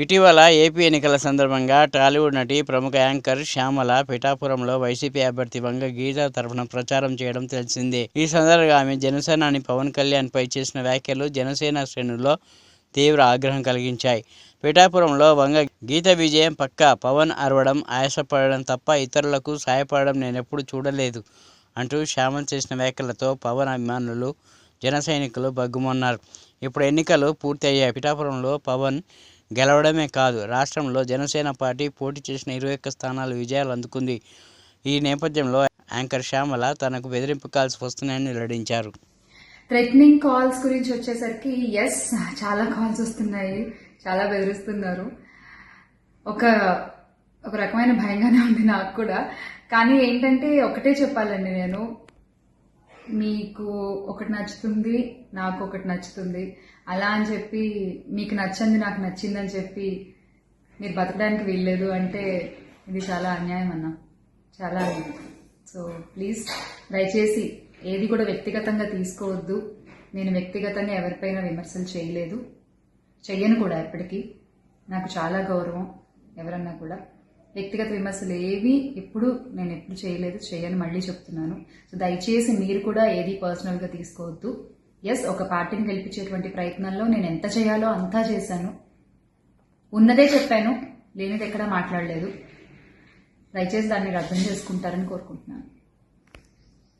ఇటీవల ఏపీ ఎన్నికల సందర్భంగా టాలీవుడ్ నటి ప్రముఖ యాంకర్ శ్యామల పిఠాపురంలో వైసీపీ అభ్యర్థి వంగ గీత తరఫున ప్రచారం చేయడం తెలిసిందే. ఈ సందర్భంగా ఆమె జనసేనాని పవన్ కళ్యాణ్ పై చేసిన వ్యాఖ్యలు జనసేన శ్రేణుల్లో తీవ్ర ఆగ్రహం కలిగించాయి. పిఠాపురంలో వంగ గీత విజయం పక్కా, పవన్ అరవడం, ఆయాసపడడం తప్ప ఇతరులకు సాయపడడం నేనెప్పుడు చూడలేదు అంటూ శ్యామల చేసిన వ్యాఖ్యలతో పవన్ అభిమానులు, జన సైనికులు బగ్గుమన్నారు. ఇప్పుడు ఎన్నికలు పూర్తి అయ్యాయి. పిఠాపురంలో పవన్ గెలవడమే కాదు, రాష్ట్రంలో జనసేన పార్టీ పోటీ చేసిన 21 స్థానాలు విజయాలు అందుకుంది. ఈ నేపథ్యంలో యాంకర్ శ్యామల తనకు బెదిరింపు కాల్స్ వస్తున్నాయని వెల్లడించారు. థ్రెటనింగ్ కాల్స్ గురించి వచ్చేసరికి ఎస్, చాలా కాల్స్ వస్తున్నాయి, చాలా బెదిరిస్తున్నారు. ఒక రకమైన భయంగానే ఉంది నాకు కూడా. కానీ ఏంటంటే ఒకటే చెప్పాలండి, నేను మీకు ఒకటి నచ్చుతుంది, నాకు ఒకటి నచ్చుతుంది, అలా అని చెప్పి మీకు నచ్చింది నాకు నచ్చిందని చెప్పి మీరు బతకడానికి వీల్లేదు అంటే ఇది చాలా అన్యాయం అన్న, చాలా అన్యాయం. సో ప్లీజ్ దయచేసి ఏది కూడా వ్యక్తిగతంగా తీసుకోవద్దు. నేను వ్యక్తిగతంగా ఎవరిపైన విమర్శలు చేయలేదు, చెయ్యను కూడా. ఎప్పటికీ నాకు చాలా గౌరవం. ఎవరన్నా కూడా వ్యక్తిగత విమర్శలు ఏవి ఎప్పుడు చేయలేదు, చేయని మళ్ళీ చెప్తున్నాను. సో దయచేసి మీరు కూడా ఏది పర్సనల్గా తీసుకోవద్దు. ఎస్, ఒక పార్టీని గెలిపించేటువంటి ప్రయత్నంలో నేను ఎంత చేయాలో అంతా చేశాను, ఉన్నదే చెప్పాను, లేనిది ఎక్కడా మాట్లాడలేదు. దయచేసి దాన్ని అర్థం చేసుకుంటారని కోరుకుంటున్నాను.